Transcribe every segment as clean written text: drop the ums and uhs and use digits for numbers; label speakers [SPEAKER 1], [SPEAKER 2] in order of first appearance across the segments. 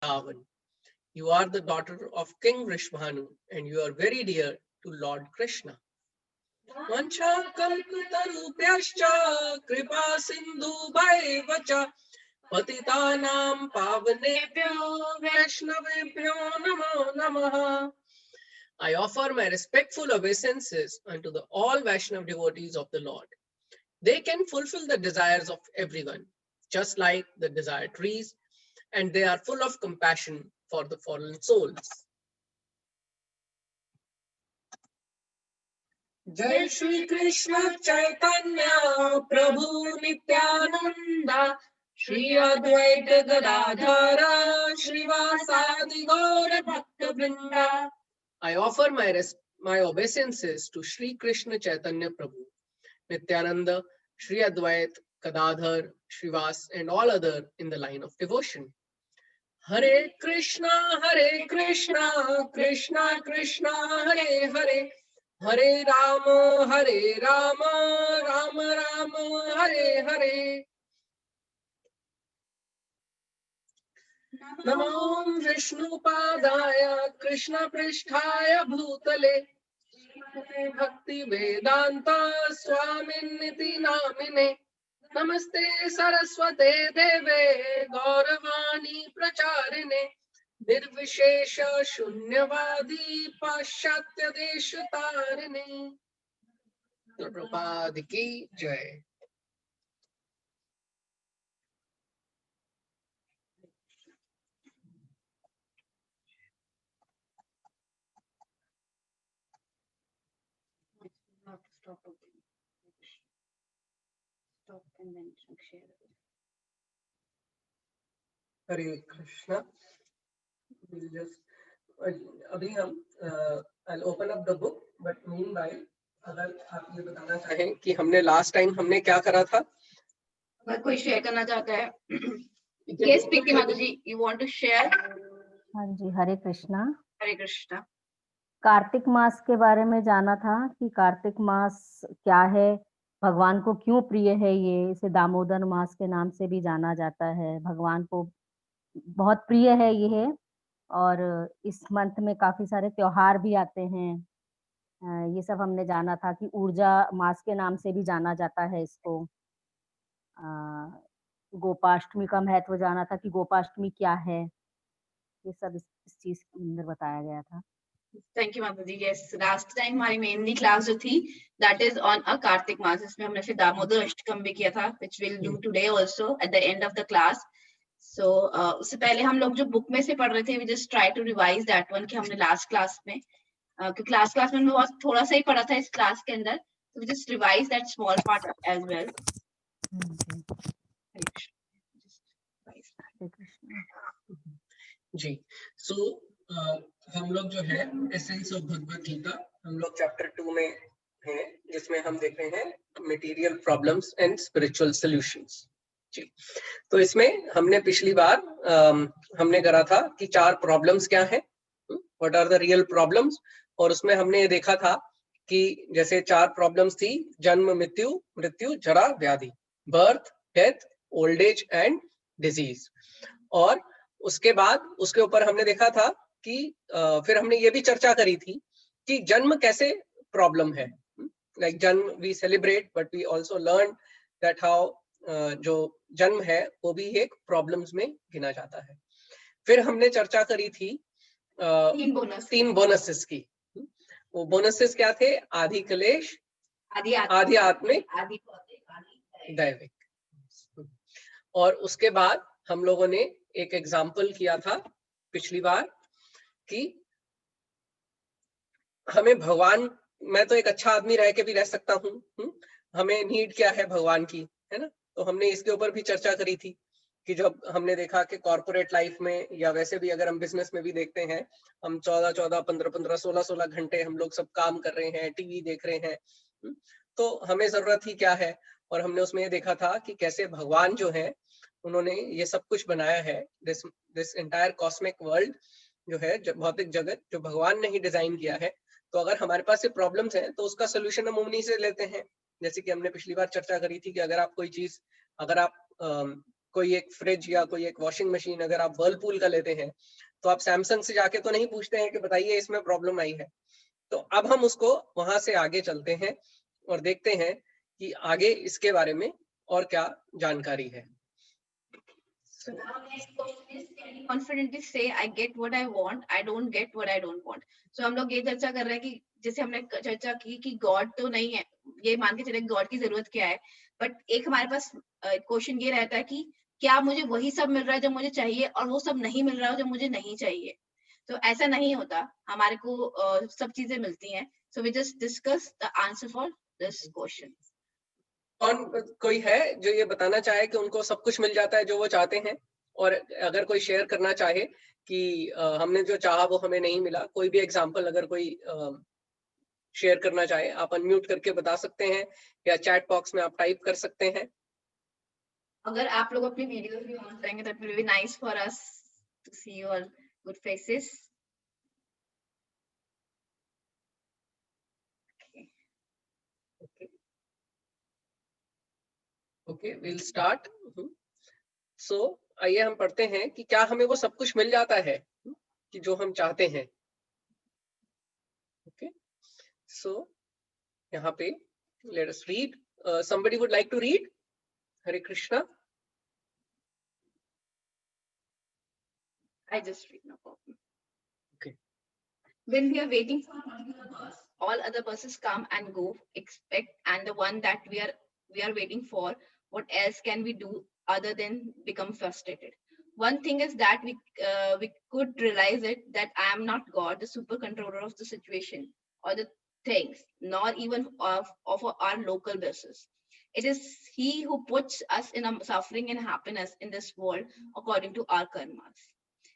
[SPEAKER 1] Vrindavan. You are the daughter of King Vrishbhanu and you are very dear to Lord Krishna. Vancha kalpatarubhyascha kripa sindhubhaiva cha patitanam pavanebhyo vaishnavebhyo namo namaha. I offer my respectful obeisances unto the all Vaishnav devotees of the Lord. They can fulfill the desires of everyone, just like the desired trees, and they are full of compassion for the fallen souls. Jai Shri Krishna Chaitanya Prabhu Nityananda Shri Advaita Gadadhara Shrivasadi Gaura Bhakta Vrinda. I offer my obeisances to Shri Krishna Chaitanya Prabhu, Nityananda, Shri Advait, Gadadhar, Shrivas, and all other in the line of devotion. Hare Krishna, Krishna Krishna, Hare Hare, Hare Rama, Rama Rama, Hare Hare. Namo Vishnu Padaya, Krishna Pristhaya Bhutale, Bhakti Vedanta Swaminiti Namine. Namaste Saraswate Deve Gauravani Pracharine Nirvishesha Shunyavadi Paschatya Deshatarine. Prabhupada ki Jai.
[SPEAKER 2] Stop and then share it.
[SPEAKER 1] Hare Krishna. We'll just अभी हम I'll open up the book, but meanwhile अगर आप ये बताना चाहें कि हमने last time हमने क्या करा था,
[SPEAKER 2] अगर कोई शेयर करना चाहता है, yes, प्रीति माता जी, you want to share?
[SPEAKER 3] हाँ जी, हरे कृष्णा.
[SPEAKER 2] हरे कृष्णा.
[SPEAKER 3] कार्तिक मास के बारे में जाना था कि कार्तिक मास क्या है, भगवान को क्यों प्रिय है. ये इसे दामोदर मास के नाम से भी जाना जाता है. भगवान को बहुत प्रिय है ये है. और इस मंथ में काफी सारे त्योहार भी आते हैं. ये सब हमने जाना था कि ऊर्जा मास के नाम से भी जाना जाता है इसको. गोपाष्टमी का महत्व जाना था कि गोपाष्टमी क्या है. ये सब इस चीज के अंदर बताया गया था.
[SPEAKER 2] Thank you, Mata ji. Yes, last time हमारी मेनली क्लास जो थी, that is on a Kartik मास, इसमें हमने फिर दामोदर अष्टकम भी किया था, which we'll do today also at the end of the class. So उससे पहले हम लोग जो बुक में से पढ़ रहे थे, we just try to revise that one कि हमने लास्ट क्लास में, क्योंकि लास्ट क्लास में हमने बहुत थोड़ा सा ही पढ़ा था इस क्लास के अंदर, so we just revise that small part as well.
[SPEAKER 1] Ji. So हम लोग जो है एसेंस ऑफ भगवत गीता, हम लोग चैप्टर 2 में हैं, जिसमें हम देख रहे हैं material problems and spiritual solutions. जी. तो इसमें हमने पिछली बार हमने करा था कि 4 प्रॉब्लम्स क्या हैं, what are the real problems. और उसमें हमने ये देखा था कि जैसे 4 प्रॉब्लम्स थी, जन्म मृत्यु जरा व्याधि, birth death old age and disease. और उसके बाद उसके ऊपर हमने देखा था कि फिर हमने ये भी चर्चा करी थी कि जन्म कैसे प्रॉब्लम है. लाइक जन्म we celebrate, but we also learn that how जो जन्म है वो भी एक प्रॉब्लम्स में गिना जाता है. फिर हमने चर्चा करी थी 3 बोनसेस की. वो बोनसेस क्या थे? आदि क्लेश, आदि आत्मिक, दैविक. और उसके बाद हम लोगों ने एक एग्जाम्पल किया था पिछली बार कि हमें भगवान, मैं तो एक अच्छा आदमी रह के भी रह सकता हूँ, हमें नीड क्या है भगवान की, है ना. तो हमने इसके ऊपर भी चर्चा करी थी कि जब हमने देखा कि कॉर्पोरेट लाइफ में या वैसे भी अगर हम बिजनेस में भी देखते हैं, हम 14-14, 15-15, 16-16 घंटे हम लोग सब काम कर रहे हैं, टीवी देख रहे हैं, तो हमें जरूरत ही क्या है. और हमने उसमें ये देखा था कि कैसे भगवान जो है उन्होंने ये सब कुछ बनाया है. दिस एंटायर कॉस्मिक वर्ल्ड जो है, भौतिक जगत जो भगवान ने ही डिजाइन किया है. तो अगर हमारे पास ये प्रॉब्लम्स हैं तो उसका सोल्यूशन हम उन्हीं से लेते हैं. जैसे कि हमने पिछली बार चर्चा करी थी कि अगर आप कोई चीज, अगर आप कोई एक फ्रिज या कोई एक वॉशिंग मशीन अगर आप वर्लपूल का लेते हैं तो आप सैमसंग से जाके तो नहीं पूछते हैं कि बताइए इसमें प्रॉब्लम आई है। तो अब हम उसको वहां से आगे चलते हैं और देखते हैं कि आगे इसके बारे में और क्या जानकारी है।
[SPEAKER 2] So now next question is, can you confidently say I get what I want, I don't get what I don't want? So हम लोग ये चर्चा कर रहे हैं कि जैसे हमने चर्चा की कि गॉड तो नहीं है, ये मान के चले गॉड की जरूरत क्या है, बट एक हमारे पास क्वेश्चन ये रहता है कि क्या मुझे वही सब मिल रहा है जो मुझे चाहिए और वो सब नहीं मिल रहा है जो मुझे नहीं चाहिए। तो ऐसा नहीं होता, हमारे को सब चीजें मिलती हैं। So we just discuss the answer for this question.
[SPEAKER 1] कौन कोई है जो ये बताना चाहे कि उनको सब कुछ मिल जाता है जो वो चाहते हैं, और अगर कोई शेयर करना चाहे कि हमने जो चाहा वो हमें नहीं मिला, कोई भी एग्जांपल अगर कोई शेयर करना चाहे, आप अनम्यूट करके बता सकते हैं या चैट बॉक्स में आप टाइप कर सकते हैं।
[SPEAKER 2] अगर आप लोग अपनी वीडियोस भी ऑन करेंगे that will be nice for us to see your good faces.
[SPEAKER 1] Okay, will start. So आइए हम पढ़ते हैं कि क्या हमें वो सब कुछ मिल जाता है कि जो हम चाहते हैं। ओके, सो यहाँ पे late us read. somebody would like to read? Hare Krishna.
[SPEAKER 2] I just read, no problem.
[SPEAKER 1] Okay.
[SPEAKER 2] When we are waiting for a particular bus, all other buses come and go, and the one that we are waiting for, what else can we do other than become frustrated? One thing is that we could realize it that I am not God, the super controller of the situation or the things, nor even of our local buses. It is He who puts us in a suffering and happiness in this world according to our karmas.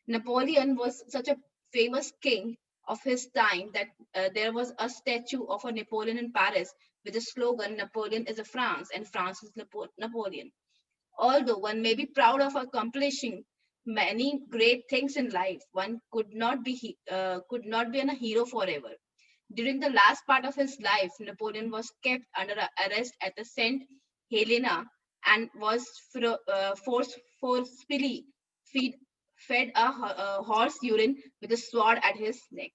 [SPEAKER 2] Napoleon was such a famous king of his time that there was a statue of a Napoleon in Paris with the slogan, Napoleon is a France and France is Napoleon. Although one may be proud of accomplishing many great things in life, one could not be a hero forever. During the last part of his life, Napoleon was kept under arrest at the St. Helena and was forcefully fed a horse urine with a sword at his neck.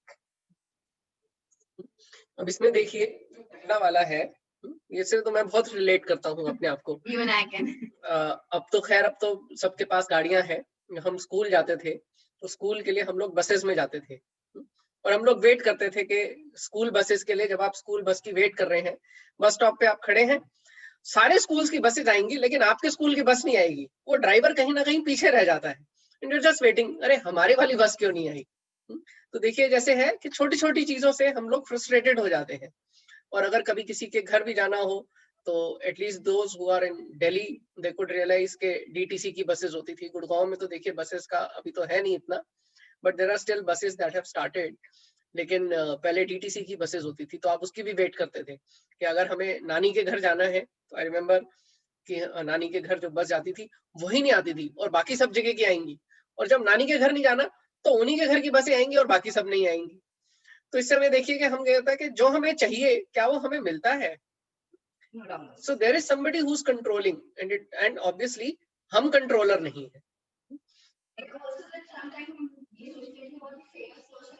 [SPEAKER 1] अब इसमें देखिए पहला वाला है, ये से तो मैं बहुत रिलेट करता हूँ अपने आप को।
[SPEAKER 2] Even I can.
[SPEAKER 1] अब तो खैर अब तो सबके पास गाड़ियां हैं। हम स्कूल जाते थे तो स्कूल के लिए हम लोग बसेस में जाते थे और हम लोग वेट करते थे कि स्कूल बसेस के लिए, जब आप स्कूल बस की वेट कर रहे हैं, बस स्टॉप पे आप खड़े हैं, सारे स्कूल्स की बसेस आएंगी लेकिन आपके स्कूल की बस नहीं आएगी। वो ड्राइवर कहीं ना कहीं पीछे रह जाता है एंड यू जस्ट वेटिंग, अरे हमारे वाली बस क्यों नहीं आई। तो देखिए जैसे है कि छोटी छोटी चीजों से हम लोग फ्रस्ट्रेटेड हो जाते हैं। और अगर कभी किसी के घर भी जाना हो तो at least those who are in Delhi they could realise के डीटीसी की बसेस होती थी। गुड़गांव में तो देखिए बसेस का अभी तो है नहीं इतना, but there are still buses that have started. लेकिन पहले डीटीसी की बसेस होती थी तो आप उसकी भी वेट करते थे कि अगर हमें नानी के घर जाना है तो आई रिमेम्बर कि नानी के घर जो बस जाती थी वही नहीं आती थी और बाकी सब जगह की आएंगी, और जब नानी के घर नहीं जाना तो उन्हीं के घर की बसें आएंगी और बाकी सब नहीं आएंगी। तो इस समय देखिए कि हम कहते हैं कि जो हमें चाहिए क्या वो हमें मिलता है। So there is somebody who is controlling and obviously हम कंट्रोलर नहीं है।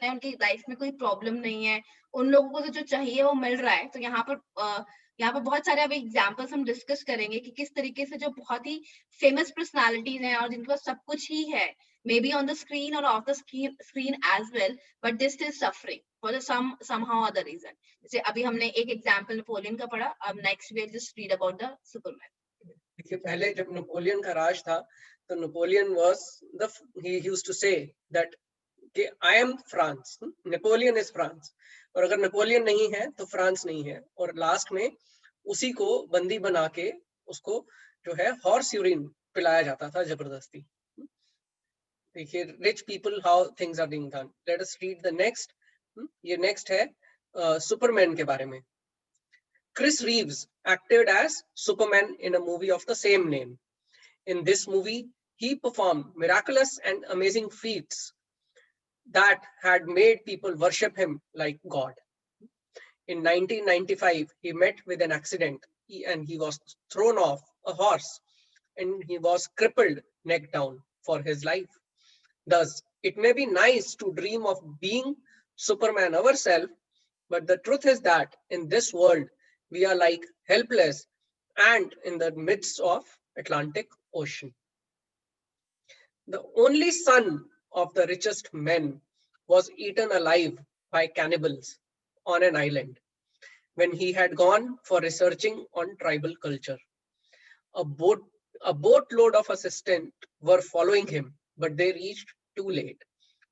[SPEAKER 2] उनकी लाइफ में कोई प्रॉब्लम नहीं है, उन लोगों को तो जो चाहिए वो मिल रहा है। तो यहाँ पर बहुत सारे अभी एग्जांपल्स हम डिस्कस करेंगे कि किस तरीके से जो बहुत ही फेमस पर्सनालिटीज हैं और जिनके पास सब कुछ ही है, maybe on the screen और off the screen as well, but they still suffering for somehow other reason. जैसे अभी हमने एक एग्जांपल नेपोलियन का पढ़ा, अब next we just read about the superman.
[SPEAKER 1] देखिए पहले जब नेपोलियन का राज था तो Napoleon he used to say that कि I am France, Napoleon is France, और अगर नेपोलियन नहीं है तो फ्रांस नहीं है। और लास्ट में उसी को बंदी बना के उसको जो है हॉर्स यूरिन पिलाया जाता था जबरदस्ती। देखिए rich people how things are being done. Let us read the next. ये नेक्स्ट है सुपरमैन के बारे में। Chris Reeves acted as Superman in a movie of the same name. In this movie, he performed miraculous and amazing feats that had made people worship him like God. In 1995, he met with an accident and he was thrown off a horse and he was crippled neck down for his life. Thus, it may be nice to dream of being Superman ourselves, but the truth is that in this world, we are like helpless ant in the midst of Atlantic Ocean. The only son of the richest men was eaten alive by cannibals on an island when he had gone for researching on tribal culture. A boatload of assistants were following him, but they reached too late.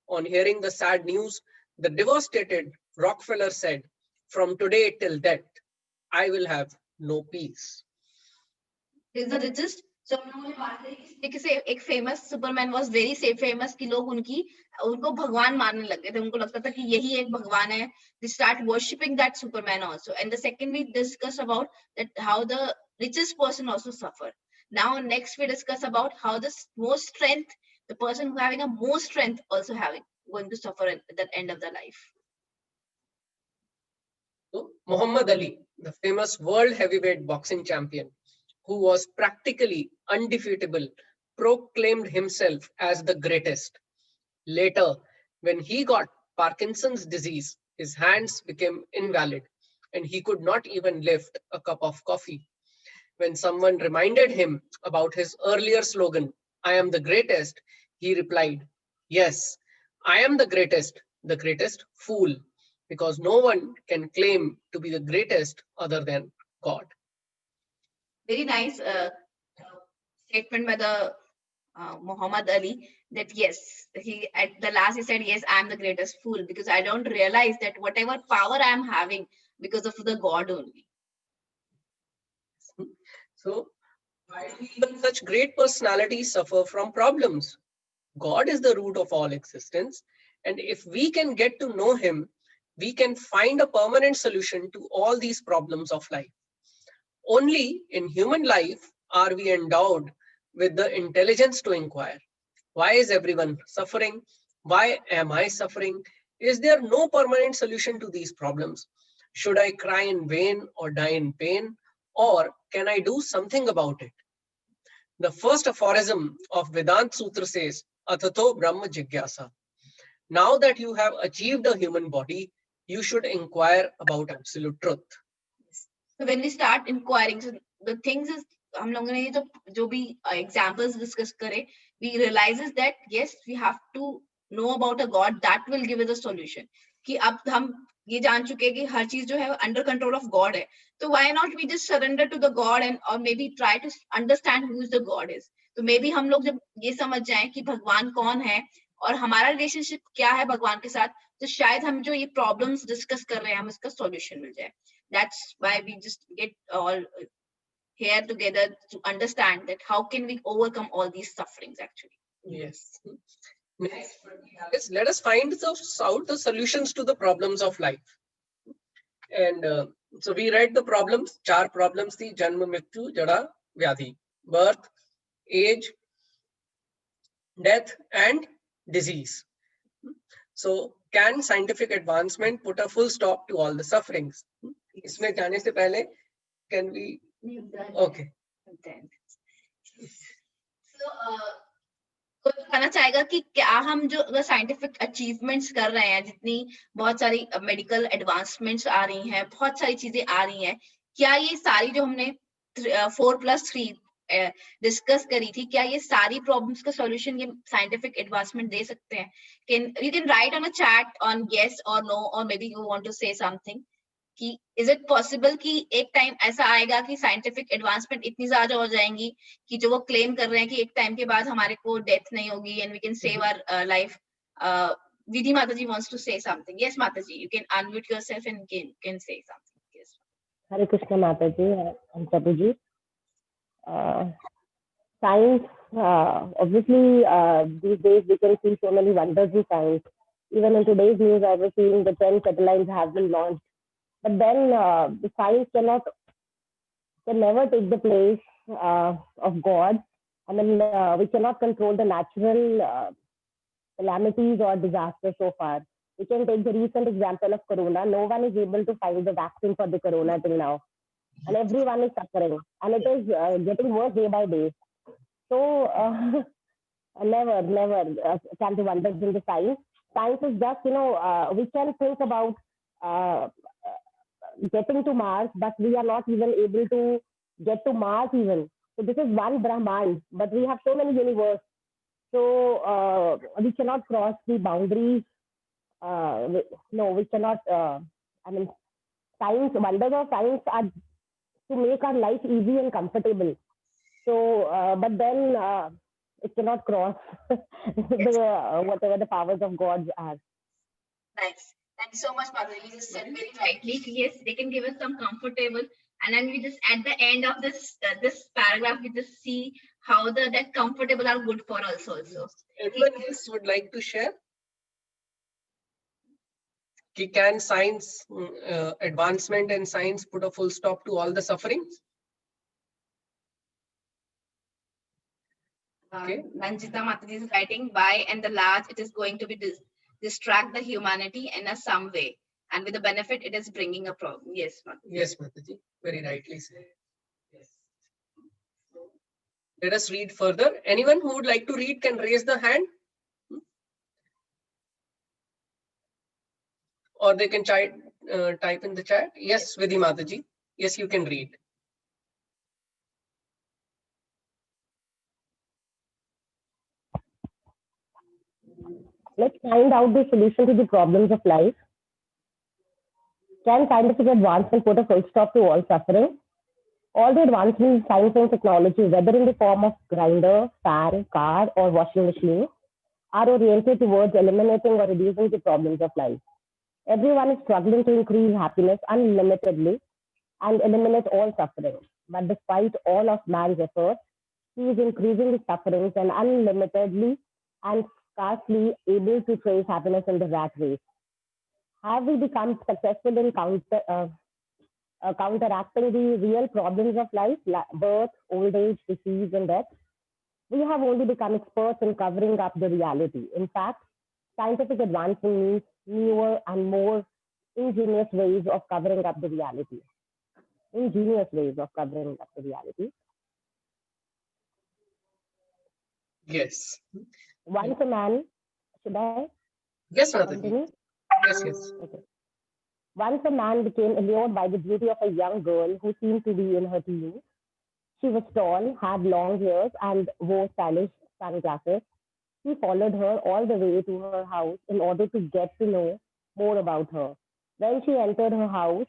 [SPEAKER 1] On hearing the sad news, the devastated Rockefeller said, "From today till death, I will have no peace."
[SPEAKER 2] Is the richest. So हम लोगों ने बात करी कि से एक famous Superman was very famous कि लोग उनको भगवान मानने लग गए थे, उनको लगता था कि यही एक भगवान है. They start worshipping that Superman also. And the second we discuss about that how the richest person also suffer. Now next we discuss about how the most strength, the person who having a most strength also going to suffer at the end of the life.
[SPEAKER 1] So, Muhammad Ali, the famous world heavyweight boxing champion, who was practically undefeatable, proclaimed himself as the greatest. Later, when he got Parkinson's disease, his hands became invalid and he could not even lift a cup of coffee. When someone reminded him about his earlier slogan, "I am the greatest," he replied, "Yes, I am the greatest fool, because no one can claim to be the greatest other than God."
[SPEAKER 2] Very nice statement by the Muhammad Ali, that yes, he at the last he said, "Yes, I am the greatest fool because I don't realize that whatever power I am having because of the God only."
[SPEAKER 1] So, why do even such great personalities suffer from problems? God is the root of all existence, and if we can get to know him, we can find a permanent solution to all these problems of life. Only in human life are we endowed with the intelligence to inquire, why is everyone suffering? Why am I suffering? Is there no permanent solution to these problems? Should I cry in vain or die in pain? Or can I do something about it? The first aphorism of Vedanta Sutra says, "Atato Brahma Jigyasa." Now that you have achieved a human body, you should inquire about absolute truth.
[SPEAKER 2] So when we start inquiring, so the things is, हम लोगों ने जो भी examples discuss करे, we realizes that yes, we have to know about a God that will give us a solution. कि अब हम ये जान चुके हैं कि हर चीज जो है under control of God है, तो why not we just surrender to the God and or maybe try to understand who is the God is. तो maybe हम लोग जब ये समझ जाएं कि भगवान कौन है और हमारा रिलेशनशिप क्या है भगवान के साथ, तो शायद हम जो ये प्रॉब्लम्स डिस्कस कर रहे हैं हम इसका सॉल्यूशन मिल जाए. That's why we just get all here together to understand that how can we overcome all these sufferings actually.
[SPEAKER 1] Yes. Next, let us find out the solutions to the problems of life. And so we read the problems. 4 problems: the Janma, Mrityu, Jada, Vyadhi. Birth, age, death, and disease. So can scientific advancement put a full stop to all the sufferings? इसमें जाने से पहले can we? Okay.
[SPEAKER 2] So कोई बताना चाहेगा कि क्या हम जो साइंटिफिक अचीवमेंट्स कर रहे हैं, जितनी बहुत सारी मेडिकल एडवांसमेंट्स आ रही हैं, बहुत सारी चीजें आ रही हैं, क्या ये सारी जो हमने 4+3 डिस्कस करी थी, क्या ये सारी प्रॉब्लम्स का सॉल्यूशन ये साइंटिफिक एडवांसमेंट दे सकते हैं? You can write on a chat on yes or no, or maybe you want to say something कि is it possible कि एक टाइम ऐसा आएगा कि साइंटिफिक एडवांसमेंट इतनी ज्यादा हो जाएंगी कि जो वो क्लेम कर रहे हैं कि एक टाइम के बाद हमारे को डेथ नहीं होगी and we can save our life. Vidhi Mataji wants to say something. Yes, Mataji, you can unmute yourself and can say something. Yes.
[SPEAKER 4] Hare Krishna, Mataji and Prabhuji. Science, obviously, these days we can see so many wonders in science. Even in today's news, I was seeing the 10 satellites have been launched. But then the science can never take the place of God. I mean, we cannot control the natural calamities or disasters so far. We can take the recent example of Corona. No one is able to find the vaccine for the Corona till now. And everyone is suffering. And it is getting worse day by day. So never can do wonders in the science. Science is just, we can think about getting to Mars, but we are not even able to get to Mars even. So this is one Brahman, but we have so many universes. So we cannot cross the boundaries. We cannot. Science, wonders of science are to make our life easy and comfortable. So, but then it cannot cross whatever the powers of God are.
[SPEAKER 2] Nice. Thank you so much, Madhuri. You just said very rightly. Yes, they can give us some comfortable, and then we just at the end of this paragraph, we just see how that comfortable are good for us also.
[SPEAKER 1] Anyone else would like to share? Can science, advancement in science put a full stop to all the sufferings? Okay.
[SPEAKER 2] Nanjita Mataji is writing, by and the large, it is going to be distract the humanity in some way, and with the benefit, it is bringing a problem. Yes, Mataji.
[SPEAKER 1] Yes, Mataji, very rightly said. Yes. Let us read further. Anyone who would like to read can raise the hand. Or they can type in the chat. Yes, Vidhi Mataji. Yes, you can read.
[SPEAKER 4] Let's find out the solution to the problems of life. Can scientific advancement put a full stop to all suffering? All the advancements in science and technology, whether in the form of grinder, fan, car, or washing machine, are oriented towards eliminating or reducing the problems of life. Everyone is struggling to increase happiness unlimitedly and eliminate all suffering. But despite all of man's efforts, he is increasing the sufferings and unlimitedly and scarcely able to trace happiness in the rat race. Have we become successful in counteracting the real problems of life, birth, old age, disease, and death? We have only become experts in covering up the reality. In fact, scientific advancement means newer and more ingenious ways of covering up the reality. Ingenious ways of covering up the reality.
[SPEAKER 1] Yes.
[SPEAKER 4] Once a man, should I?
[SPEAKER 1] Yes, Mataji. Yes.
[SPEAKER 4] Okay. Once a man became allured by the beauty of a young girl who seemed to be in her teens. She was tall, had long hair, and wore stylish sunglasses. He followed her all the way to her house in order to get to know more about her. When she entered her house,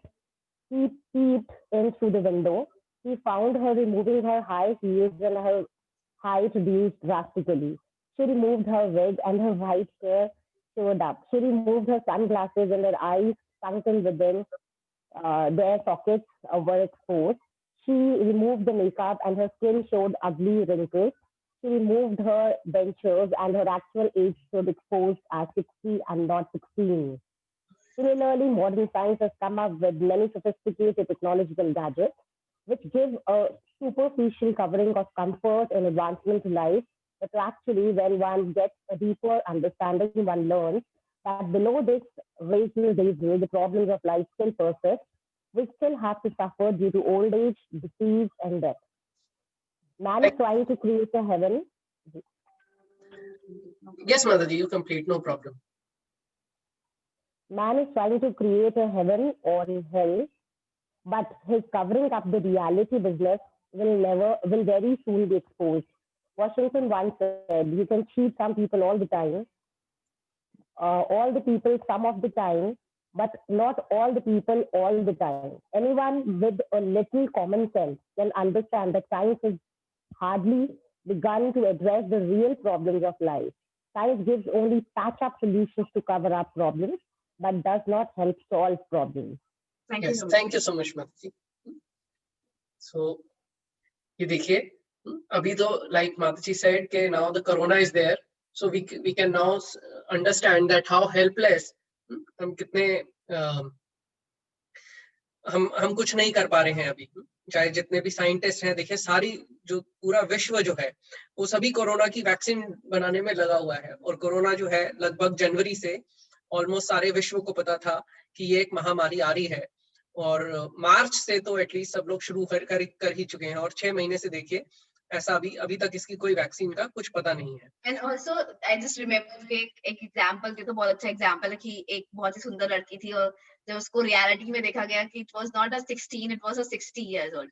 [SPEAKER 4] he peeped in through the window. He found her removing her high heels and her height reduced drastically. She removed her wig and her white hair showed up. She removed her sunglasses and her eyes sunken within their sockets were exposed. She removed the makeup and her skin showed ugly wrinkles. She removed her dentures and her actual age stood exposed as 60 and not 16. Similarly, modern science has come up with many sophisticated technological gadgets which give a superficial covering of comfort and advancement to life, but actually when one gets a deeper understanding, one learns that below this racial daisy, the problems of life still persist. We still have to suffer due to old age, disease, and death. Man is trying to create a heaven.
[SPEAKER 1] Yes, Mataji, you complete, no problem.
[SPEAKER 4] Man is trying to create a heaven or hell, but his covering up the reality business will very soon be exposed. Washington once said, you can cheat some people all the time, all the people some of the time, but not all the people all the time. Anyone with a little common sense can understand that science has hardly begun to address the real problems of life. Science gives only patch-up solutions to cover up problems, but does not help solve problems.
[SPEAKER 1] Thank you so much, Mataji. So, ये देखिए, अभी तो like Mataji said, कि now the corona is there, so we can now understand that how helpless हम कितने हम कुछ नहीं कर पा रहे हैं अभी. चाहे जितने भी साइंटिस्ट हैं, देखिए सारी जो पूरा विश्व जो है वो सभी कोरोना की वैक्सीन बनाने में लगा हुआ है. और कोरोना जो है लगभग जनवरी से ऑलमोस्ट सारे विश्व को पता था कि ये एक महामारी आ रही है. और मार्च से तो एटलीस्ट सब लोग शुरू कर ही चुके हैं. और 6 महीने से देखिए ऐसा अभी तक इसकी कोई वैक्सीन का कुछ पता नहीं है।
[SPEAKER 2] And also, I just remember एक एग्जांपल के तो बहुत अच्छा एग्जांपल है कि एक बहुत ही सुंदर लड़की थी और जब उसको रियलिटी में देखा गया कि it was not a 16, it was a 60 years old.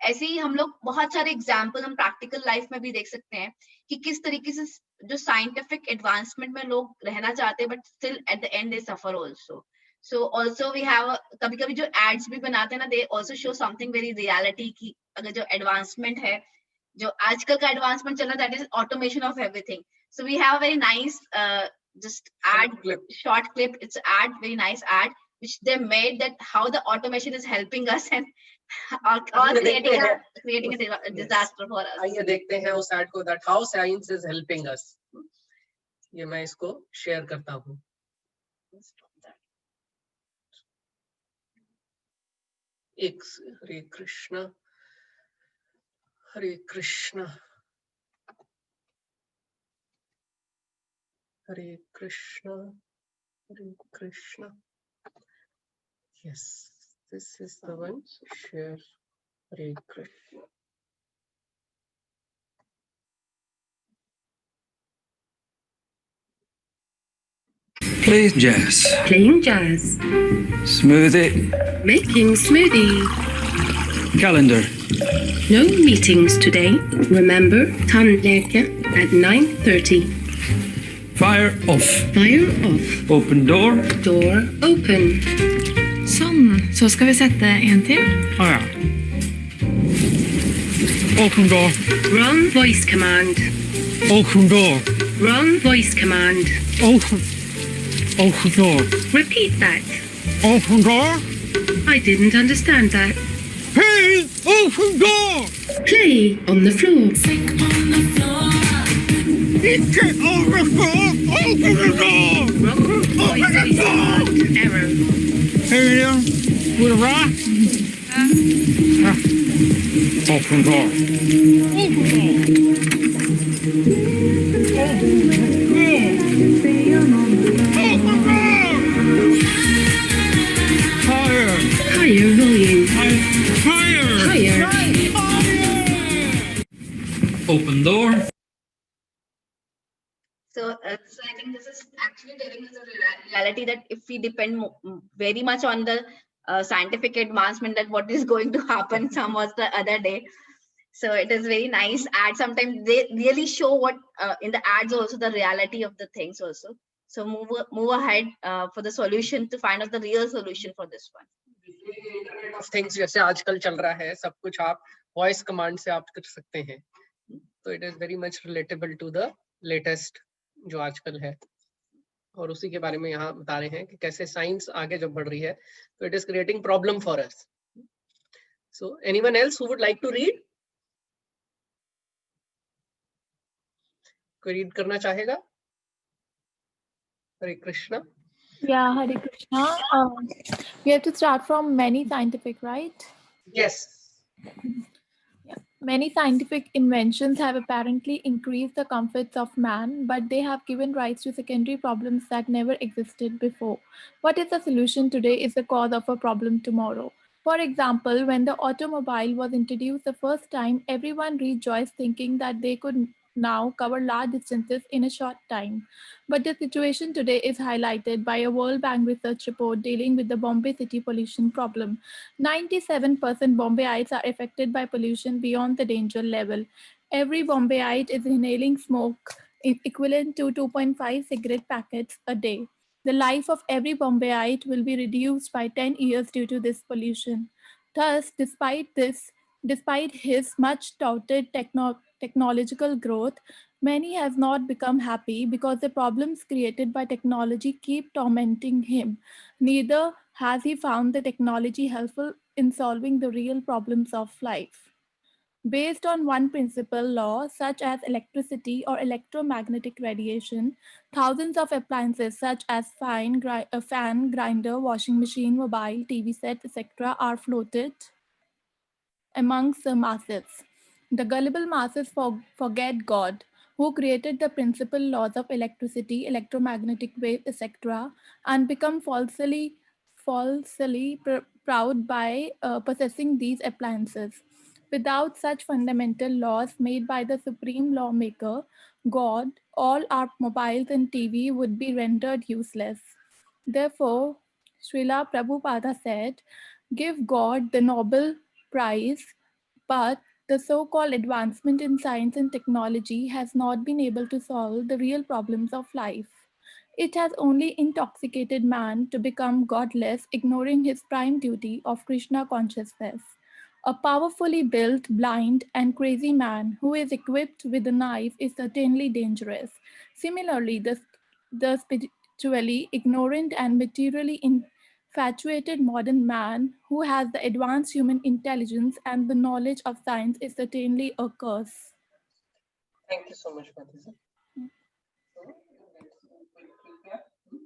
[SPEAKER 2] ऐसे ही हम लोग बहुत सारे एग्जांपल हम प्रैक्टिकल लाइफ में भी देख सकते हैं कि किस तरीके से जो साइंटिफिक एडवांसमेंट में लोग रहना चाहते हैं but still at the end they suffer also. So also we have कभी कभी जो एड्स भी बनाते हैं ना, they also show something very reality की अगर जो एडवांसमेंट है, जो आजकल का एडवांसमेंट चल रहा है, that is automation of everything. So we have a very nice just ad short clip, it's ad, very nice ad which they made, that how the automation is helping us and all creating a disaster for us.
[SPEAKER 1] आइए देखते हैं उस add को, that how science is helping us। ये मैं इसको share करता हूँ। एक हरे कृष्णा हरे कृष्णा हरे कृष्णा हरे Krishna. Yes, this is the one. Share. Hare Krishna.
[SPEAKER 5] Play jazz.
[SPEAKER 6] Playing jazz.
[SPEAKER 5] Smoothie.
[SPEAKER 6] Making smoothie.
[SPEAKER 5] Calendar.
[SPEAKER 6] No meetings today. Remember, tandläkare at 9:30.
[SPEAKER 5] Fire off.
[SPEAKER 6] Fire off.
[SPEAKER 5] Open door.
[SPEAKER 6] Door open.
[SPEAKER 7] Sånn, så skal vi sette en til.
[SPEAKER 5] Ah, ja. Open door.
[SPEAKER 6] Run voice command.
[SPEAKER 5] Open door.
[SPEAKER 6] Run voice command.
[SPEAKER 5] Open. Open door.
[SPEAKER 6] Repeat that.
[SPEAKER 5] Open door.
[SPEAKER 6] I didn't understand that.
[SPEAKER 5] Hey! Open door!
[SPEAKER 6] Play on the floor.
[SPEAKER 5] Get on the floor! Open the door!
[SPEAKER 6] Wrong voice command. Error.
[SPEAKER 5] Hey, there. With a rock? Open door. Open door. Higher.
[SPEAKER 6] Higher volume.
[SPEAKER 5] Higher.
[SPEAKER 6] Higher.
[SPEAKER 5] Open door.
[SPEAKER 2] So I think this is actually telling us a reality that if we depend very much on the scientific advancement, that what is going to happen, some was the other day. So it is very nice ad. Sometimes they really show what in the ads also the reality of the things also. So move ahead for the solution to find out the real solution for this one.
[SPEAKER 1] Internet of things जैसे आजकल चल रहा है, सब कुछ आप voice command से आप कर सकते हैं, तो it is very much relatable to the latest जो आजकल है, और उसी के बारे में यहाँ बता रहे हैं कि कैसे साइंस आगे जब बढ़ रही है तो it is creating problem for us. So anyone else who would like to read? कोई रीड करना चाहेगा? हरे Krishna.
[SPEAKER 7] Yeah, Hare Krishna. We have to start from many scientific, right?
[SPEAKER 1] Yes.
[SPEAKER 7] Many scientific inventions have apparently increased the comforts of man, but they have given rise to secondary problems that never existed before. What is the solution today is the cause of a problem tomorrow. For example, when the automobile was introduced the first time, everyone rejoiced thinking that they could now cover large distances in a short time. But the situation today is highlighted by a World Bank research report dealing with the Bombay city pollution problem. 97% Bombayites are affected by pollution beyond the danger level. Every Bombayite is inhaling smoke equivalent to 2.5 cigarette packets a day. The life of every Bombayite will be reduced by 10 years due to this pollution. Thus, despite his much touted technological growth, many have not become happy because the problems created by technology keep tormenting him. Neither has he found the technology helpful in solving the real problems of life. Based on one principal law, such as electricity or electromagnetic radiation, thousands of appliances such as fan, grinder, washing machine, mobile, TV set, etc. are floated amongst the masses. The gullible masses forget God, who created the principal laws of electricity, electromagnetic wave, etc., and become falsely proud by possessing these appliances. Without such fundamental laws made by the supreme lawmaker, God, all our mobiles and TV would be rendered useless. Therefore, Srila Prabhupada said, give God the Nobel Prize, but the so-called advancement in science and technology has not been able to solve the real problems of life. It has only intoxicated man to become godless, ignoring his prime duty of Krishna consciousness. A powerfully built, blind, and crazy man who is equipped with a knife is certainly dangerous. Similarly, the spiritually ignorant and materially infatuated modern man who has the advanced human intelligence and the knowledge of science is certainly a curse.
[SPEAKER 1] Thank you so much, Madhu.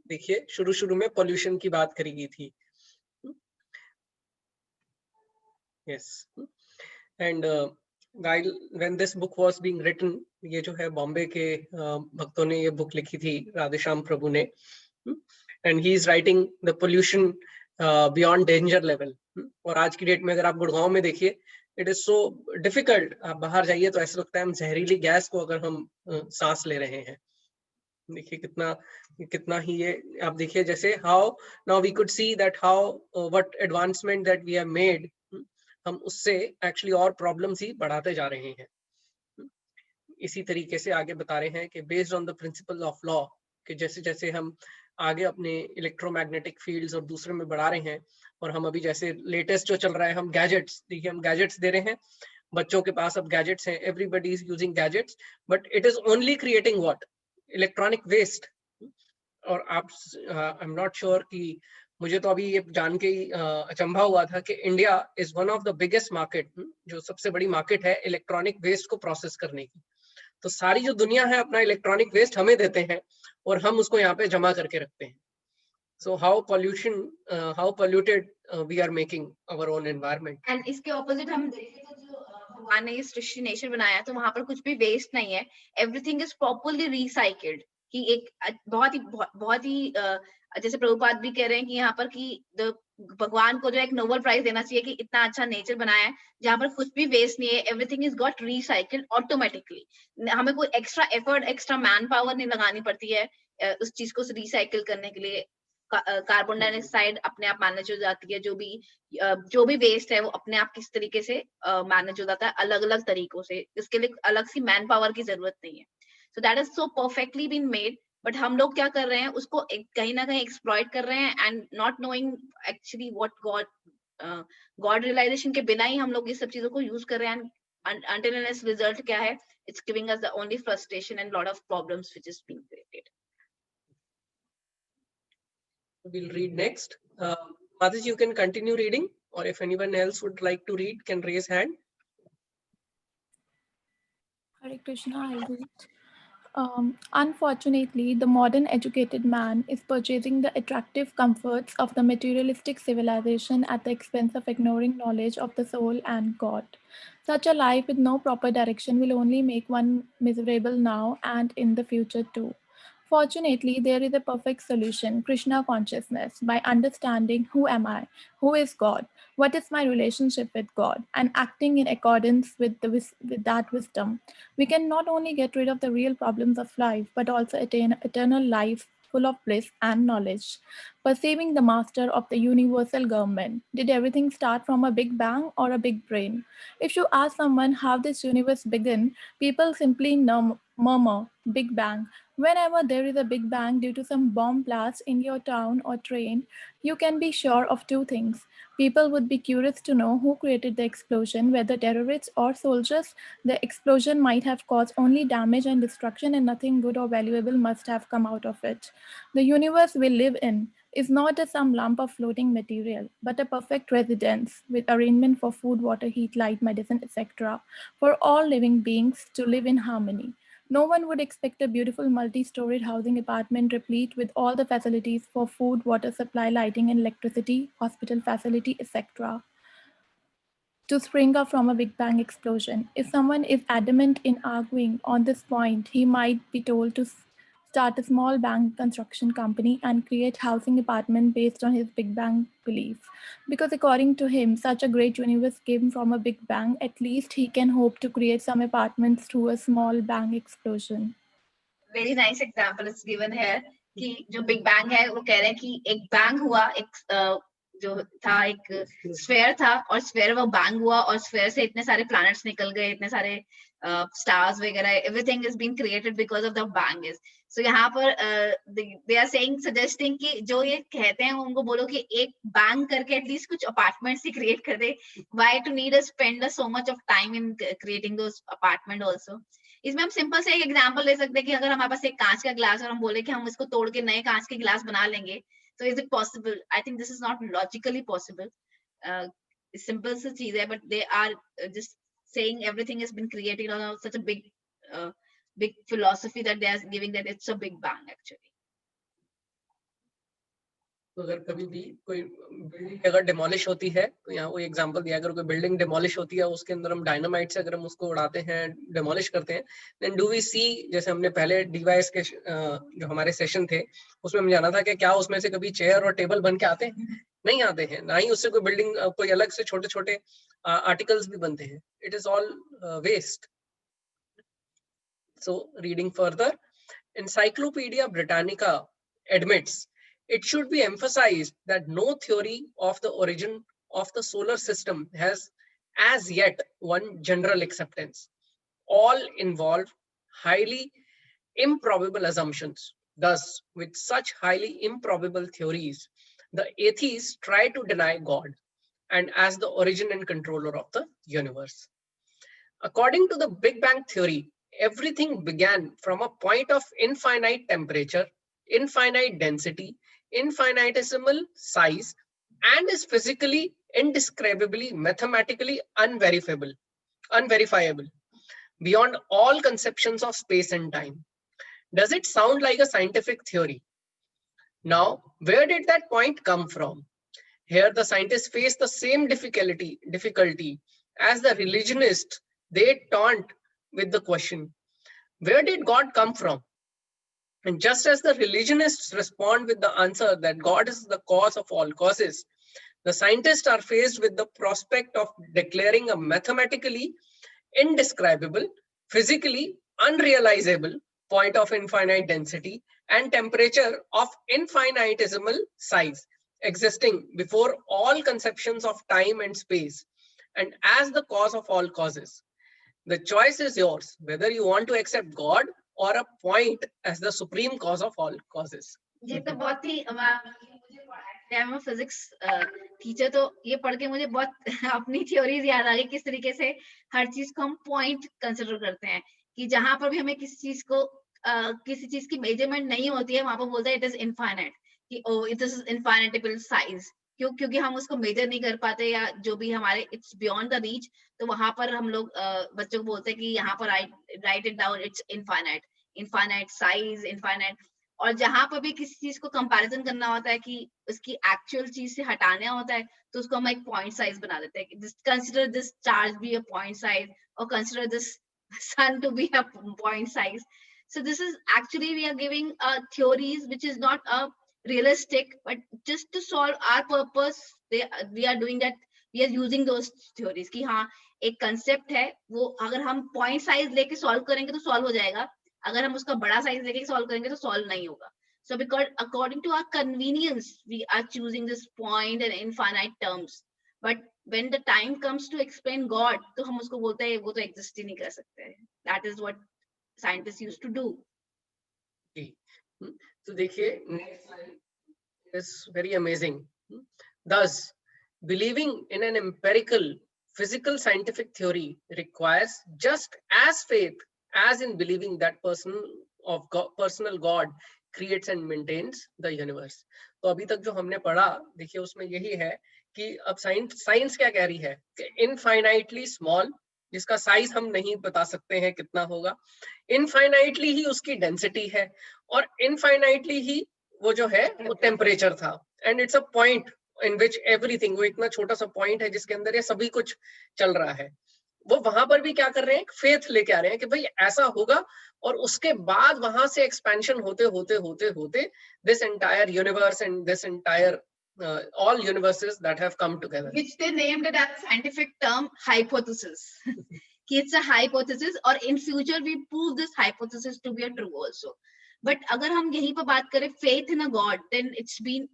[SPEAKER 1] देखिए शुरू में pollution की बात करी गई थी. Yes, and while when this book was being written, ये जो है बॉम्बे के भक्तों ने ये बुक लिखी थी, राधेश्याम प्रभु ने, and he is writing the pollution beyond danger level. और आज की डेट में अगर आप गुड़गांव में देखिए, it is so difficult. आप बाहर जाइए तो ऐसा लगता है हम जहरीली गैस को अगर हम सांस ले रहे हैं. देखिए कितना ही ये आप देखिए जैसे how now we could see that how what advancement that we have made, हम उससे एक्चुअली और प्रॉब्लम्स ही बढ़ाते जा रहे हैं. इसी तरीके से आगे बता रहे हैं कि based on the principle of law, कि जैसे जैसे हम आगे अपने इलेक्ट्रोमैग्नेटिक फील्ड्स और दूसरे में बढ़ा रहे हैं, और हम अभी जैसे लेटेस्ट जो चल रहा है, हम गैजेट्स, देखिए हम गैजेट्स दे रहे हैं, बच्चों के पास अब गैजेट्स हैं, everybody is using gadgets, but it is only creating what, electronic waste. और आप आई एम नॉट श्योर कि मुझे तो अभी ये जान के ही अचंभा हुआ था कि India is one of the biggest market, जो सबसे बड़ी मार्केट है इलेक्ट्रॉनिक वेस्ट को प्रोसेस करने की. तो सारी जो दुनिया है अपना इलेक्ट्रॉनिक वेस्ट हमें देते हैं और हम उसको यहाँ पे जमा करके रखते हैं. So how polluted we are making our own environment.
[SPEAKER 2] And इसके ऑपोजिट हम देखें तो जो भगवान ने ये सृष्टि नेचर बनाया तो वहां पर कुछ भी वेस्ट नहीं है. Everything is properly recycled. कि एक बहुत ही जैसे प्रभुपाद भी कह रहे हैं कि यहाँ पर कि भगवान को जो एक नोबेल प्राइज देना चाहिए कि इतना अच्छा नेचर बनाया है जहाँ पर कुछ भी वेस्ट नहीं है. Everything is got recycled automatically. हमें कोई extra effort, extra man power नहीं लगानी पड़ती है उस चीज को रिसाइकल करने के लिए. कार्बन डाइऑक्साइड अपने आप मैनेज हो जाती है. जो भी वेस्ट है वो अपने आप किस तरीके से मैनेज हो जाता है, अलग अलग तरीकों से. इसके लिए अलग सी मैन पावर की जरूरत नहीं है. So that is so perfectly been made, but हम लोग क्या कर रहे हैं, उसको कहीं ना कहीं exploit कर रहे हैं, and not knowing actually what God realization के बिना ही हम लोग ये सब चीजों को use कर रहे हैं, and until and its result क्या है, it's giving us the only frustration and lot of problems which is being created.
[SPEAKER 1] We'll read next. Madhuji, you can continue reading, or if anyone else would like to read, can raise hand.
[SPEAKER 7] Hare Krishna, I'll read. Unfortunately, the modern educated man is purchasing the attractive comforts of the materialistic civilization at the expense of ignoring knowledge of the soul and God. Such a life with no proper direction will only make one miserable now and in the future too. Fortunately, there is a perfect solution, Krishna consciousness, by understanding who am I, who is God, what is my relationship with God, and acting in accordance with that wisdom. We can not only get rid of the real problems of life, but also attain eternal life full of bliss and knowledge. Perceiving the master of the universal government. Did everything start from a big bang or a big brain? If you ask someone how this universe began, people simply murmur, Big Bang. Whenever there is a big bang due to some bomb blast in your town or train, you can be sure of two things. People would be curious to know who created the explosion, whether terrorists or soldiers. The explosion might have caused only damage and destruction, and nothing good or valuable must have come out of it. The universe we live in is not some lump of floating material, but a perfect residence with arrangement for food, water, heat, light, medicine, etc., for all living beings to live in harmony. No one would expect a beautiful multi-storied housing apartment replete with all the facilities for food, water supply, lighting, and electricity, hospital facility, etc. to spring up from a Big Bang explosion. If someone is adamant in arguing on this point, he might be told to start a small bank construction company and create housing apartment based on his Big Bang belief. Because according to him, such a great universe came from a Big Bang, at least he can hope to create some apartments through a small bang explosion.
[SPEAKER 2] Very nice example is given है कि जो big bang है वो कह रहे हैं कि एक बैंग हुआ, एक जो था एक स्फेयर था, और स्फेयर वो बैंग हुआ और स्फेयर से इतने सारे प्लैनेट्स निकल गए, इतने सारे स्टार्स वगैरह, everything is been created because of the bang is. So यहाँ पर दे आर सेइंग, सजेस्टिंग कि जो ये कहते हैं उनको बोलो कि एक बैंग करके एटलीस्ट कुछ अपार्टमेंट्स ही क्रिएट कर दे. Why to need a spend so much of time in creating those apartment also. इसमें हम सिंपल से एक एग्जांपल ले सकते हैं कि अगर हमारे पास एक कांच का ग्लास और हम बोले कि हम इसको तोड़ के नए कांच के ग्लास बना लेंगे, तो is it possible? I think this is not logically possible. Simple सी चीज है, but they are just saying everything has been created on such a big philosophy that they are giving that it's a big bang actually.
[SPEAKER 1] तो अगर कभी भी कोई building अगर demolish होती है, तो यहाँ वो एग्जांपल दिया, अगर कोई बिल्डिंग डिमोलिश होती है उसके अंदर हम डायनामाइट से अगर हम उसको उड़ाते हैं, डिमोलिश करते हैं, देन डू वी सी, जैसे हमने पहले डीवाईएस के जो हमारे सेशन थे उसमें हम जाना था कि क्या उसमें से कभी चेयर और टेबल बन के आते हैं? नहीं आते हैं. ना ही उससे कोई बिल्डिंग, कोई अलग से छोटे छोटे आर्टिकल्स भी बनते हैं. It is all waste. So reading further, Encyclopedia Britannica admits it should be emphasized that no theory of the origin of the solar system has as yet won general acceptance. All involve highly improbable assumptions. Thus, with such highly improbable theories, the atheists try to deny God and as the origin and controller of the universe. According to the Big Bang theory, everything began from a point of infinite temperature, infinite density, infinitesimal size, and is physically, indescribably, mathematically unverifiable, beyond all conceptions of space and time. Does it sound like a scientific theory? Now, where did that point come from? Here, the scientists face the same difficulty as the religionists. They taunt with the question, where did God come from? And just as the religionists respond with the answer that God is the cause of all causes, the scientists are faced with the prospect of declaring a mathematically indescribable, physically unrealizable point of infinite density and temperature of infinitesimal size existing before all conceptions of time and space, and as the cause of all causes. The choice is yours, whether you want to accept God or a point as the supreme cause of all causes.
[SPEAKER 2] ये तो बहुत ही मैं physics teacher, तो ये पढ़ के मुझे बहुत अपनी थ्योरीज याद आ गई, किस तरीके से हर चीज को हम पॉइंट कंसिडर करते हैं, कि जहां पर भी हमें किसी चीज को किसी चीज की मेजरमेंट नहीं होती है, वहां पर बोलते हैं इट इज इनफाइनाइट, कि ओ इट इज इनफाइनाइटेबल साइज. क्योंकि हम उसको मेजर नहीं कर पाते, या जो भी हमारे इट्स बियॉन्ड द रीच, तो वहां पर हम लोग बच्चों को बोलते हैं कि यहाँ पर right it down, it's infinite size, infinite. और जहां पर भी किसी चीज को कंपैरिजन करना होता है कि उसकी एक्चुअल चीज से हटाना होता है, तो उसको हम एक पॉइंट साइज बना देते हैं कि consider this charge be a point size, और consider this sun to be a point size. So this is actually we are giving theories which is not realistic, but just to solve our purpose, we are doing that. We are using those theories कि हाँ एक concept है, वो अगर हम point size लेके solve करेंगे तो solve हो जाएगा, अगर हम उसका बड़ा size लेके solve करेंगे तो solve नहीं होगा. So because according to our convenience, we are choosing this point and infinite terms. But when the time comes to explain God, तो हम उसको बोलते हैं वो तो exist ही नहीं कर सकते. That is what scientists used to do.
[SPEAKER 1] तो देखिए next line is very amazing. Thus, believing in an empirical, physical, scientific theory requires just as faith as in believing that personal God creates and maintains the universe. तो अभी तक जो हमने पढ़ा, देखिए उसमें यही है कि अब साइंस क्या कह रही है कि इनफाइनाइटली स्मॉल, जिसका साइज हम नहीं बता सकते हैं कितना होगा, इनफाइनाइटली ही उसकी डेंसिटी है, और इनफाइनाइटली ही वो जो है वो टेम्परेचर था, and it's a point in which everything, वो इतना छोटा सा पॉइंट है जिसके अंदर ये सभी कुछ चल रहा है. वो वहां पर भी क्या कर रहे हैं, फेथ लेके आ रहे हैं कि भाई ऐसा होगा, और उसके बाद वहां से एक्सपेंशन होते होते होते होते this entire universe and this entire all universes that have come together,
[SPEAKER 2] which they named it as scientific term hypothesis. It's a hypothesis, or in future we prove this hypothesis to be a true also. But अगर हम यहीं पर बात करें faith in a God, then it's been,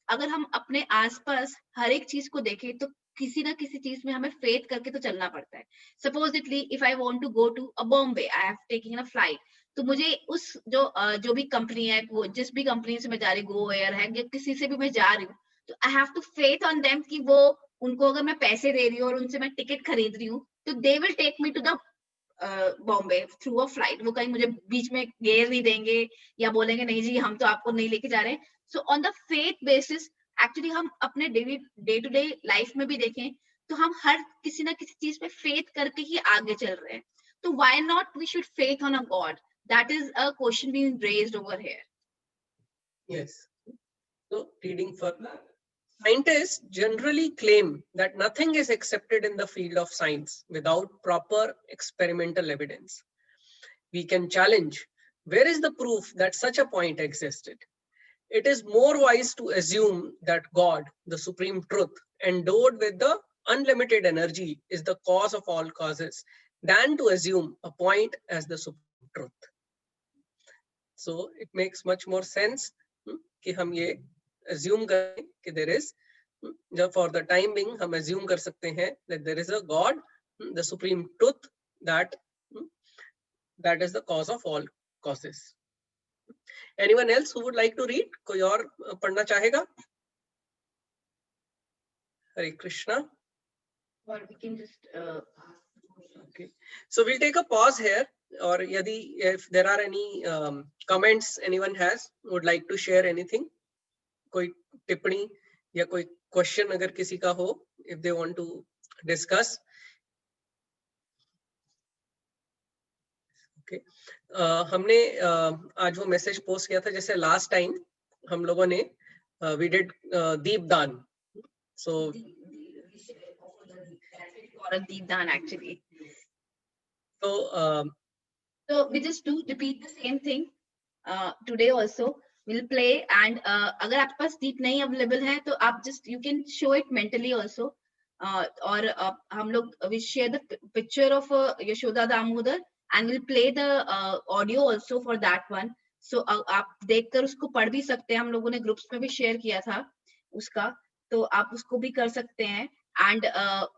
[SPEAKER 2] अगर हम अपने आसपास हर एक चीज को देखें तो किसी ना किसी चीज में हमें फेथ करके तो चलना पड़ता है. Supposedly, if I want to go to a Bombay, I have taken a flight. तो मुझे उस जो भी कंपनी है, वो जिस भी कंपनी से मैं जा रही हूँ, गो एयर है या किसी से भी मैं जा रही हूँ, तो I have to faith on them कि वो, उनको अगर मैं पैसे दे रही हूँ और उनसे मैं टिकट खरीद रही हूँ, तो they will take me to the Bombay through a flight. वो कहीं मुझे बीच में घेर नहीं देंगे या बोलेंगे नहीं जी हम तो आपको नहीं लेके जा रहे हैं. So on the faith basis actually हम अपने डे टू डे लाइफ में भी देखें तो हम हर किसी ना किसी चीज में फेथ करके ही आगे चल रहे हैं. तो why not we should faith on a god? That is a question being raised over here.
[SPEAKER 1] Yes. So reading further, scientists generally claim that nothing is accepted in the field of science without proper experimental evidence. We can challenge, where is the proof that such a point existed? It is more wise to assume that God, the supreme truth, endowed with the unlimited energy, is the cause of all causes, than to assume a point as the supreme truth. So it makes much more sense कि हम ये assume करें कि there is, जब for the time being हम assume कर सकते हैं that there is a God, the supreme truth, that is the cause of all causes. Anyone else who would like to read? कोई और पढ़ना चाहेगा? Hare Krishna.
[SPEAKER 2] Or we can just
[SPEAKER 1] Okay. So we'll take a pause here. Or यदि if there are any comments anyone has, would like to share anything, कोई टिप्पणी या कोई question अगर किसी का हो, if they want to discuss. Okay. हमने आज वो मैसेज पोस्ट किया था जैसे लास्ट टाइम हम लोगों ने we did दीपदान. So
[SPEAKER 2] for a deepdan actually.
[SPEAKER 1] So
[SPEAKER 2] So we just do repeat the same thing today also. We'll play and अगर आपके पास deep नहीं available है तो आप just you can show it mentally also. और हम लोग we share the picture of Yashoda Damodar and we'll play the audio also for that one. So आप देखकर उसको पढ़ भी सकते हैं. हम लोगों ने ग्रुप्स में भी शेयर किया था उसका, तो आप उसको भी कर सकते हैं. And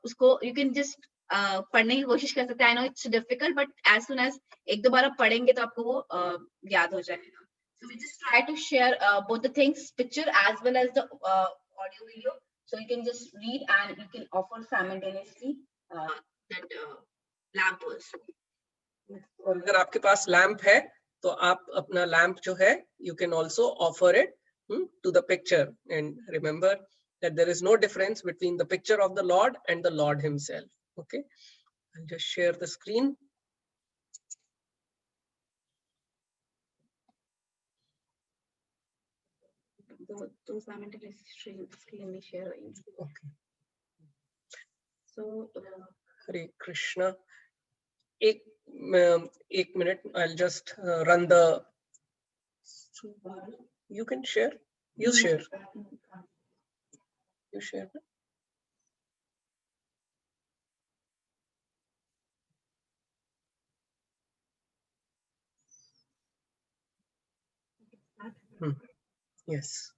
[SPEAKER 2] उसको you can just पढ़ने की कोशिश कर सकते हैं. I know it's difficult, but as soon as एक दो बार आप पढ़ेंगे तो आपको वो याद हो जाएगा. So we just try to share both the things, picture as well as the audio video. So you can just read and you can offer simultaneously that lamp also.
[SPEAKER 1] और अगर आपके पास लैंप है तो आप अपना लैंप जो है you can also offer it to the picture, and remember that there is no difference between the picture of the Lord and the Lord himself. Okay, I'll just share the screen.
[SPEAKER 2] तो simultaneously screen में share होगी.
[SPEAKER 1] Okay.
[SPEAKER 2] So
[SPEAKER 1] Hare Krishna. एक minute, I'll just run the. You can share. You share. You share. Yes.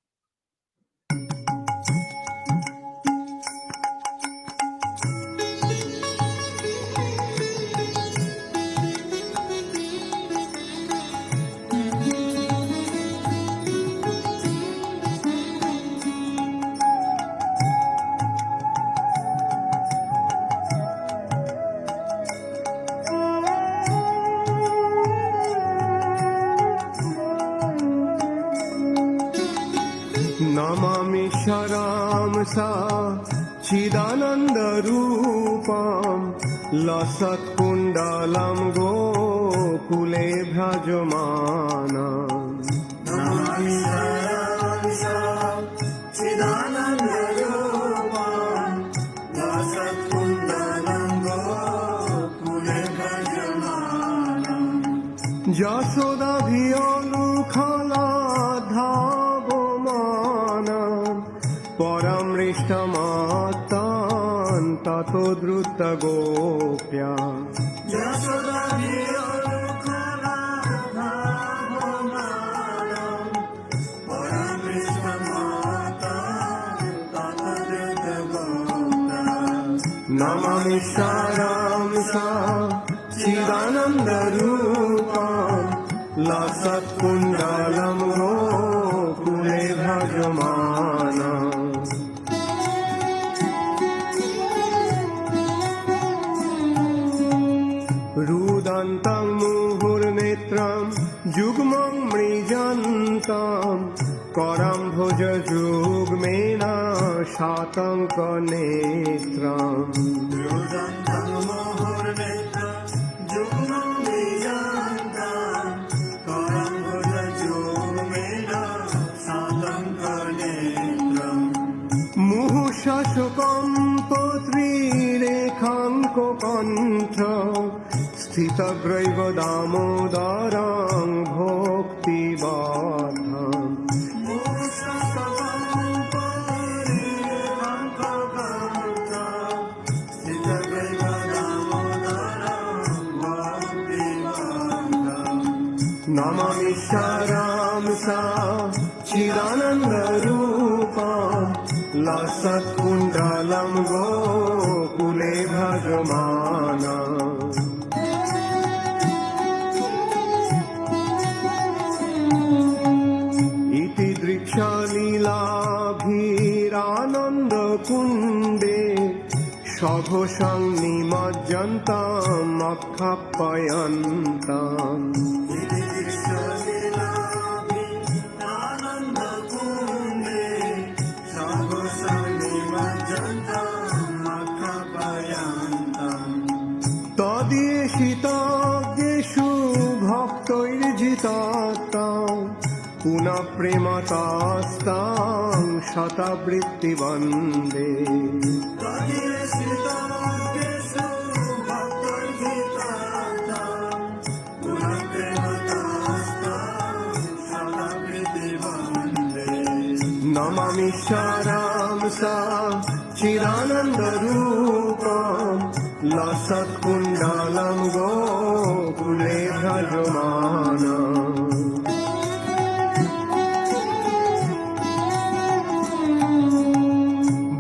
[SPEAKER 8] Namami शरांसा चिदानन्दरूपं लसत्कुण्डलं गोकुले भ्राजमानम्. Namami शरांसा चिदानन्दरूपं लसत्कुण्डलं गोकुले পরমৃষ্টমাত্তান ততো দ্রুত গোপ্যা নমামি সারাংসা চিদানন্দরূপম লসৎকুণ্ডলম গোকুলে ভজমানম রুদন্तं মুহুর্নেত্রম যুগ্মং মৃজন্तं করম ভুজ যুগ্মেন শাতঙ্ক নেত্রম রুদন্तं মুহুর্নেত্রম যুগ্মং মৃজন্तं করম ভুজ যুগ্মেন শাতঙ্ক নেত্রম মুহুঃশাসকং পত্রীরেখাঙ্ক কণ্ঠ স্থিতগ্রৈব দামোদরং ভক্তিবদ্ধম নমামি সারাংসা চিদানন্দরূপম লসৎকুণ্ডলম গোকুলে ভজমানম ইতি দৃক্ষলীলাভিরানন্দ কুণ্ডে সঘোষং নিমজ্জন্তম অক্ষাপয়ন্তম তদীয়েষিতজ্ঞেষু ভক্তৈর্জিতাত্তাং পুনঃ প্রেমতাস্তাং শতবৃত্তি বন্দে নমামি সারাংসা চিদানন্দরূপম লসৎকুণ্ডলম গোকুলে ভজমানম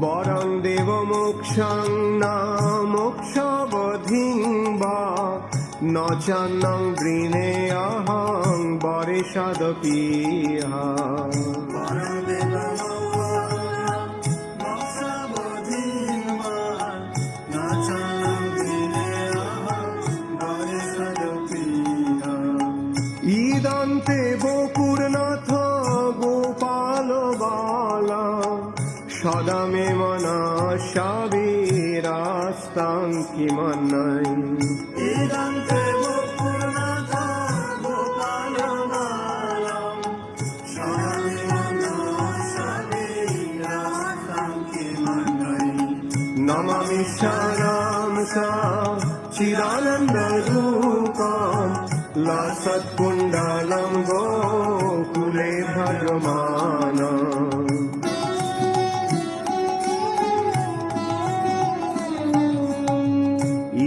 [SPEAKER 8] বরং দেবমোক্ষং না মোক্ষবধিং বা ন চান্নং গৃণেয়হং বরেষদপীহ ইদন্তে বপুরনাথ গোপাল বালা সদা মে মনঃশাবীরাস্তাং কিমন্যৈ ইদন্তে বপুরনাথ গোপাল বালা সদা মে মনঃশাবীরাস্তাং কিমন্যৈ নমামি সারাংসা চিদানন্দরূপম লসৎকুণ্ডলম গোকুলে ভজমানম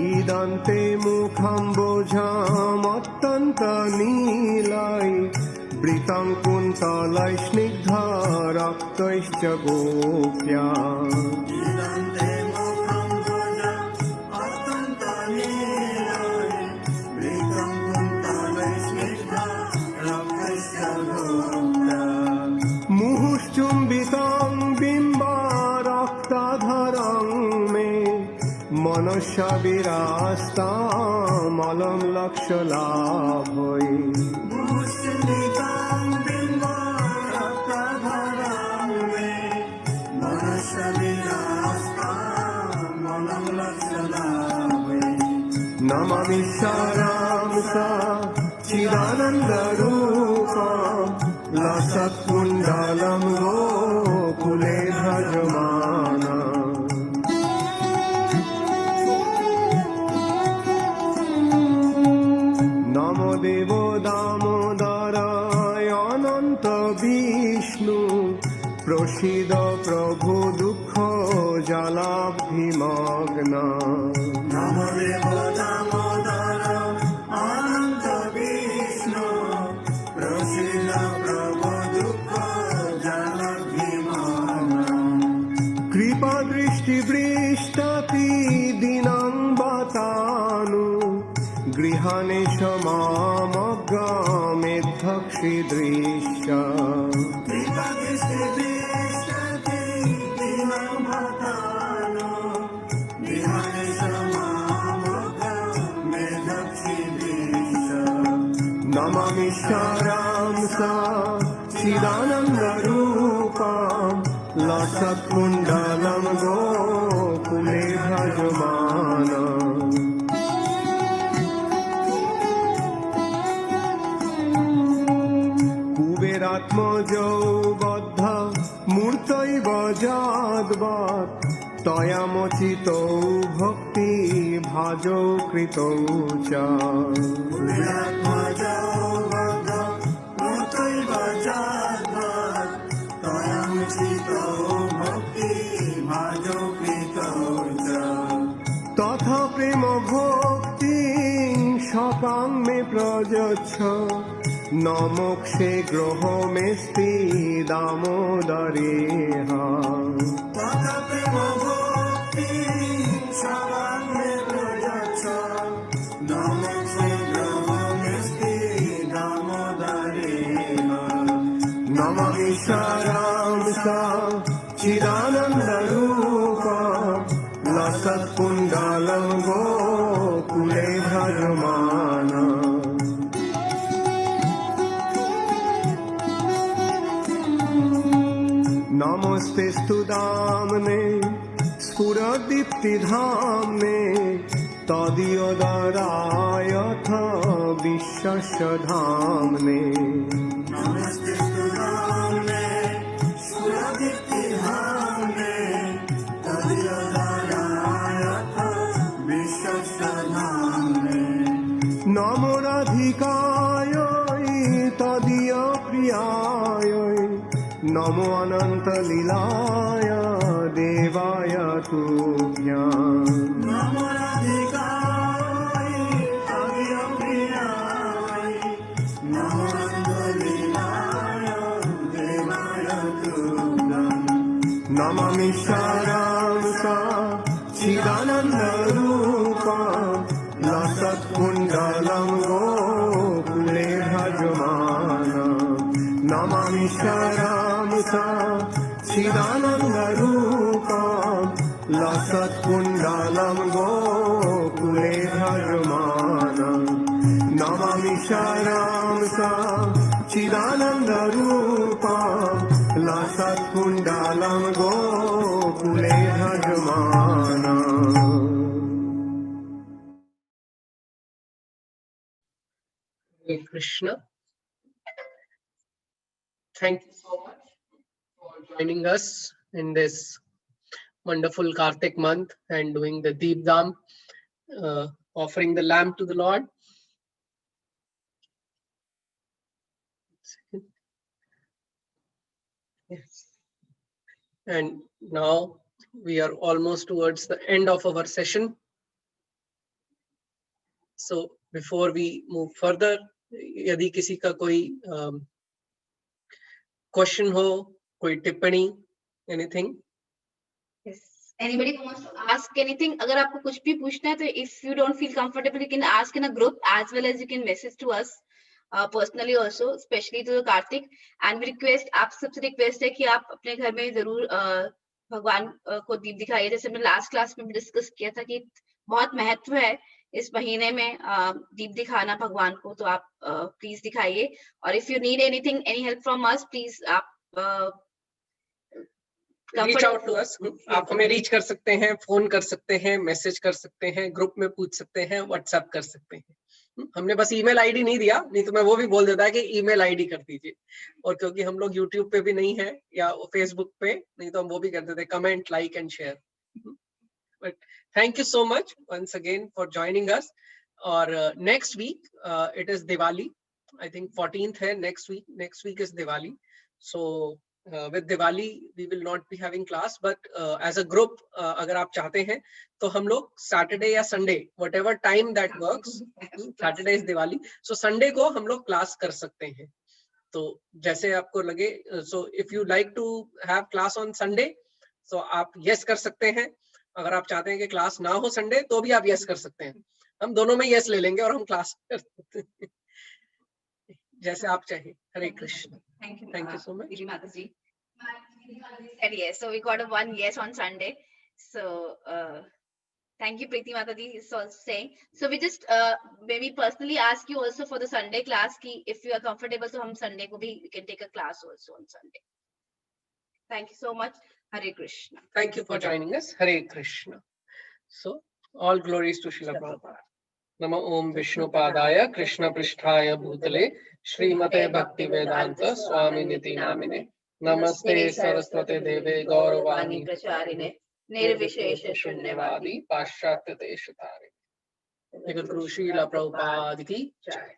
[SPEAKER 8] ইদন্তে মুখম্বোঝাম অত্যন্ত নীলাই বৃতং কুন্তলাই স্নিগ্ধ রক্তৈশ্চ গোপ্যা মুহুশ্চুম্বিতং বিম্বারক্তাধরং মে মনঃশাবীরাস্তামলং লক্ষ্যলাভৈ নমামি সারাংসা চিদানন্দরূপম লসৎকুণ্ডলম গোকুলে ভজমানম নমো দেব দামোদরায় অনন্ত বিষ্ণু প্রসিদ প্রভু দুঃখ জলাব্ধিমগ্ন নমদেব দামোদর অনন্ত বিষ্ণু প্রসিদ প্রভু দুঃখ জলাব্ধিমগ্ন কৃপা দৃষ্টি বৃষ্টাতি দিনাং বাতানু গৃহানে সমামগ্রমেদ্ধক্ষি দৃশ্য কৃপা দৃষ্টি বৃষ্টাতি দিনাং বাতানু গৃহানে সমামগ্রমেদ্ধক্ষি দৃশ্য নমামি সারাংসা চিদানন্দরূপম লসৎকুণ্ডলম গোকুলে ভজমানম কুবেরাত্মজৌ বদ্ধ মূর্তৈব যদ্বৎ তয়ামচিতৌ ভক্তি ভাজৌ কৃতৌ চ কুবেরাত্মজৌ বদ্ধ মূর্তৈব যদ্বৎ তয়ামচিতৌ ভক্তি ভাজৌ কৃতৌ চ তথা প্রেম ভক্তি সপাং মে প্রযচ্ছ ন মোক্ষে গ্রহ মেস্তি দামোদরেহ তথা প্রেম ভক্তি সপাং মে প্রযচ্ছ ন মোক্ষে গ্রহ মেস্তি দামোদরেহ নমামি সারাংসা চিদানন্দরূপম লসৎকুণ্ডলম গোকুলে ভজমানম नमस्ते स्तुदाम्ने स्फुरदीप्तिधाम्ने तदीयोदरायथ विश्वस्य धाम्ने नमस्ते स्तुदाम्ने स्फुरदीप्तिधाम्ने तदीयोदरायथ विश्वस्य धाम्ने नमो राधिकाय तदीय प्रियाय नमो अनंत लीलाय देवाय तुभ्यं नमो राधिकाय तदीय प्रियाय नमो अनंत लीलाय देवाय तुभ्यं Namami सारांसा चिदानन्दरूपं लसत्कुण्डलं गोकुले भजमानम् Namami सारांसा चिदानन्दरूपं लसत्कुण्डलं गोकुले भजमानम् Namami सारांसा चिदानन्दरूपं लसत्कुण्डलं गोकुले भजमानम्
[SPEAKER 1] Hare Krishna. Thank you so much for joining us in this wonderful Kartik month and doing the Deep Dam, offering the lamb to the Lord. Yes. And now we are almost towards the end of our session. So before we move further, यदि किसी का कोई question हो, कोई टिप्पणी, anything?
[SPEAKER 2] Yes. Anybody who wants to ask anything? अगर आपको कुछ भी पूछना है तो if you don't feel comfortable, you can ask in a group as well as you can message to us personally also, especially to Kartik. And we request, आप सबसे request है कि आप अपने घर में जरूर भगवान को दीप दिखाइए. जैसे हमने लास्ट क्लास में भी डिस्कस किया था कि बहुत महत्व है इस महीने में दीप दिखाना भगवान को, तो आप प्लीज दिखाइए. और if you need anything, any help from us, please आप
[SPEAKER 1] रीच आउट टू अस. आप हमें रीच कर सकते हैं, फोन कर सकते हैं, मैसेज कर सकते हैं, ग्रुप में पूछ सकते हैं, व्हाट्सएप कर सकते हैं. हमने बस ईमेल आईडी नहीं दिया, नहीं तो मैं वो भी बोल देता है कि ईमेल आईडी कर दीजिए. और क्योंकि हम लोग यूट्यूब पे भी नहीं है या फेसबुक पे, नहीं तो हम वो भी कर देते, comment, like and share. But thank you so much once again for joining us. Or next week it is Diwali. I think 14th है next week. Next week is Diwali. So with Diwali we will not be having class, but as a group अगर आप चाहते हैं तो हम लोग Saturday या Sunday whatever time that works, Saturday is Diwali, so Sunday को हम लोग class कर सकते हैं. तो जैसे आपको लगे, so if you like to have class on Sunday, so आप yes कर सकते हैं. अगर आप चाहते हैं कि क्लास ना हो संडे तो भी आप yes कर सकते हैं. हम दोनों में yes ले लेंगे और हम क्लास कर सकते हैं. जैसे आप चाहें. हरे Krishna. Thank you so much.
[SPEAKER 2] Preeti Mataji. And yes, so we got a one yes on Sunday. So thank you, Preeti Mataji, for saying. So we just maybe personally ask you also for the Sunday class ki if you are comfortable, so hum Sunday ko bhi we can take a class also on Sunday. Thank you so much. Hare Krishna.
[SPEAKER 1] Thank you for joining us. Hare Krishna. So all glories to Srila Prabhupada. Namo Om Vishnu Padaya Krishna Pristhaya Bhutale Srimate Bhakti Vedanta Swami Niti Namine Namaste Saraswate Deve Gauravani
[SPEAKER 2] Pracharine Nirvishesha
[SPEAKER 1] Shunyavadi Paschatya Deshatari. Jagat Guru Srila Prabhupada ki Jai.